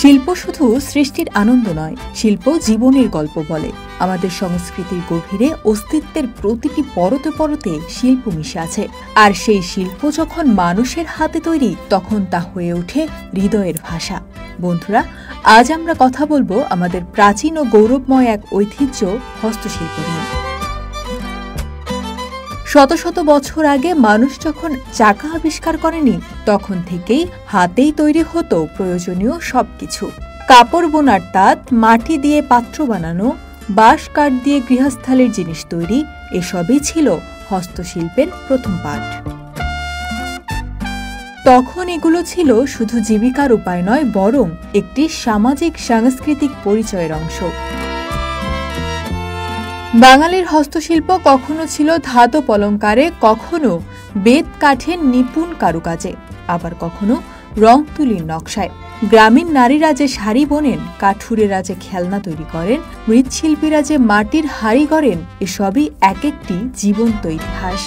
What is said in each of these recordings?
শিল্প শুধু সৃষ্টির আনন্দ নয়, শিল্প জীবনের গল্প বলে। আমাদের সংস্কৃতির গভীরে অস্তিত্বের প্রতিটি পরতে পরতে শিল্প মিশে আছে। আর সেই শিল্প যখন মানুষের হাতে তৈরি, তখন তা হয়ে ওঠে হৃদয়ের ভাষা। বন্ধুরা, আজ আমরা কথা বলবো আমাদের প্রাচীন ও গৌরবময় এক ঐতিহ্য হস্তশিল্প নিয়ে। শত শত বছর আগে মানুষ যখন চাকা আবিষ্কার করেনি, তখন থেকেই হাতেই তৈরি হতো প্রয়োজনীয় সবকিছু। কাপড় বোনার তাঁত, মাটি দিয়ে পাত্র বানানো, বাঁশ কাঠ দিয়ে গৃহস্থালির জিনিস তৈরি, এসবই ছিল হস্তশিল্পের প্রথম পাঠ। তখন এগুলো ছিল শুধু জীবিকার উপায় নয়, বরং একটি সামাজিক সাংস্কৃতিক পরিচয়ের অংশ। বাঙালির হস্তশিল্প কখনো ছিল ধাতব অলঙ্কারে, কখনো বেত কাঠের নিপুণ কারুকাজে, আবার কখনো রং তুলির নকশায়। গ্রামীণ নারীরা যে শাড়ি বোনেন, কাঠুরেরা যে খেলনা তৈরি করেন, মৃৎশিল্পীরা যে মাটির হাড়ি গড়েন, এসবই এক একটি জীবন্ত ইতিহাস।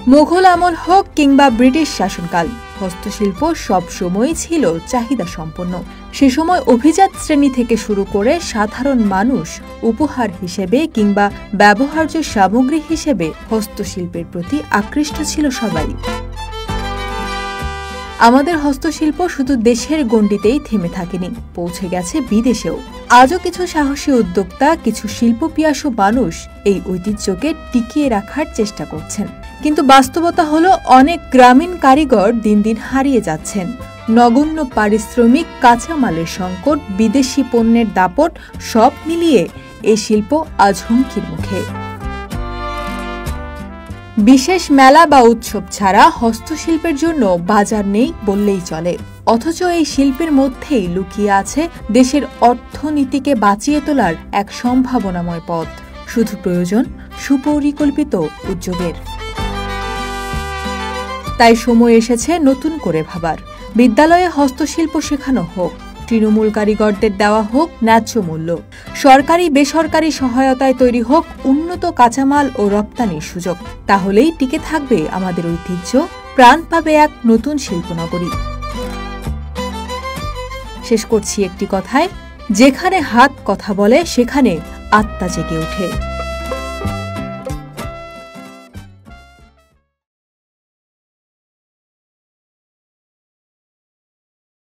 মুঘল আমল হোক কিংবা ব্রিটিশ শাসনকাল, হস্তশিল্প সবসময়ই ছিল চাহিদা সম্পন্ন। সে সময় অভিজাত শ্রেণী থেকে শুরু করে সাধারণ মানুষ উপহার হিসেবে কিংবা ব্যবহার্য সামগ্রী হিসেবে হস্তশিল্পের প্রতি আকৃষ্ট ছিল সবাই। আমাদের হস্তশিল্প শুধু দেশের গণ্ডিতেই থেমে থাকেনি, পৌঁছে গেছে বিদেশেও। আজও কিছু সাহসী উদ্যোক্তা, কিছু শিল্পপিয়াসু মানুষ এই ঐতিহ্যকে টিকিয়ে রাখার চেষ্টা করছেন। কিন্তু বাস্তবতা হলো, অনেক গ্রামীণ কারিগর দিন দিন হারিয়ে যাচ্ছেন। নগণ্য পারিশ্রমিক, কাঁচামালের সংকট, বিদেশি পণ্যের দাপট, সব মিলিয়ে এই শিল্প আজ হুমকির মুখে। বিশেষ মেলা বা উৎসব ছাড়া হস্তশিল্পের জন্য বাজার নেই বললেই চলে। অথচ এই শিল্পের মধ্যেই লুকিয়ে আছে দেশের অর্থনীতিকে বাঁচিয়ে তোলার এক সম্ভাবনাময় পথ। শুধু প্রয়োজন সুপরিকল্পিত উদ্যোগের। তাই সময় এসেছে নতুন করে ভাবার। বিদ্যালয়ে হস্তশিল্প শেখানো হোক, তৃণমূল কারিগরদের দেওয়া হোক ন্যায্য মূল্য, সরকারি বেসরকারি সহায়তায় তৈরি হোক উন্নত কাঁচামাল ও রপ্তানির সুযোগ। তাহলেই টিকে থাকবে আমাদের ঐতিহ্য, প্রাণ পাবে এক নতুন শিল্পনগরী। শেষ করছি একটি কথায়, যেখানে হাত কথা বলে, সেখানে আত্মা জেগে ওঠে।